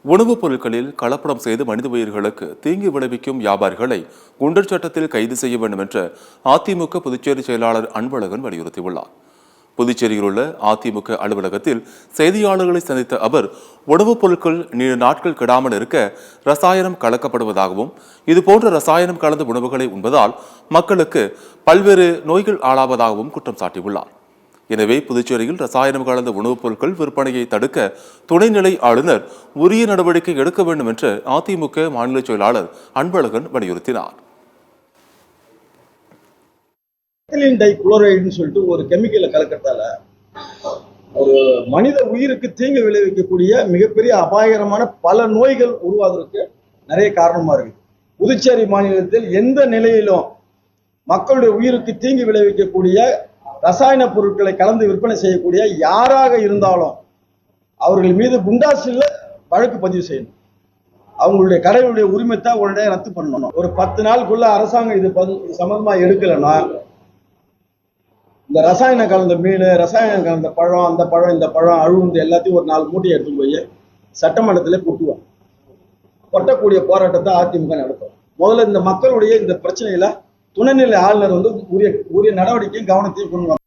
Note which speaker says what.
Speaker 1: உணவுப் பொருட்களில் கலப்படம் செய்து மனித உயிர்களுக்கு தீங்கு விளைவிக்கும் வியாபாரிகளை குண்டர் சட்டத்தில் கைது செய்ய வேண்டும் என்று அதிமுக புதுச்சேரி செயலாளர் அன்பழகன் வலியுறுத்தியுள்ளார். புதுச்சேரியில் உள்ள அதிமுக அலுவலகத்தில் செய்தியாளர்களை சந்தித்த அவர், உணவுப் பொருட்கள் நீண்ட நாட்கள் கெடாமல் இருக்க ரசாயனம் கலக்கப்படுவதாகவும், இதுபோன்ற ரசாயனம் கலந்த உணவுகளை உண்பதால் மக்களுக்கு பல்வேறு நோய்கள் ஆளாவதாகவும் குற்றம் சாட்டியுள்ளார். எனவே புதுச்சேரியில் ரசாயனம் கலந்த உணவுப் பொருட்கள் விற்பனையை தடுக்க துணைநிலை ஆளுநர் உரிய நடவடிக்கை எடுக்க வேண்டும் என்று அதிமுக மாநில செயலாளர் அன்பழகன் வலியுறுத்தினார்.
Speaker 2: சொல்லிட்டு ஒரு கெமிக்கலை கலக்கிறதால ஒரு மனித உயிருக்கு தீங்கு விளைவிக்கக்கூடிய மிகப்பெரிய அபாயகரமான பல நோய்கள் உருவாவதற்கு நிறைய காரணமா இருக்கு. புதுச்சேரி மாநிலத்தில் எந்த நிலையிலும் மக்களுடைய உயிருக்கு தீங்கு விளைவிக்கக்கூடிய ரசாயன பொருட்களை கலந்து விற்பனை செய்யக்கூடிய யாராக இருந்தாலும் அவர்கள் மீது குண்டாசில் வழக்கு பதிவு செய்யணும். அவங்களுடைய கடைகளுடைய உரிமத்தை உடனே ரத்து பண்ணணும். ஒரு 10 நாளுக்குள்ள அரசாங்கம் இது சம்பந்தமா எடுக்கலைன்னா இந்த ரசாயனம் கலந்த மீன், ரசாயனம் கலந்த பழம், அந்த பழம் இந்த பழம் அழுவுந்து எல்லாத்தையும் ஒரு 4 மூட்டையை எடுத்து போய் சட்டமன்றத்தில் கொட்டுவோம். கொட்டக்கூடிய போராட்டத்தை அதிமுக நடத்தும். முதல்ல இந்த மக்களுடைய இந்த பிரச்சனையில துணைநிலை ஆளுநர் உரிய நடவடிக்கையும் கவனத்தையும் கொண்டு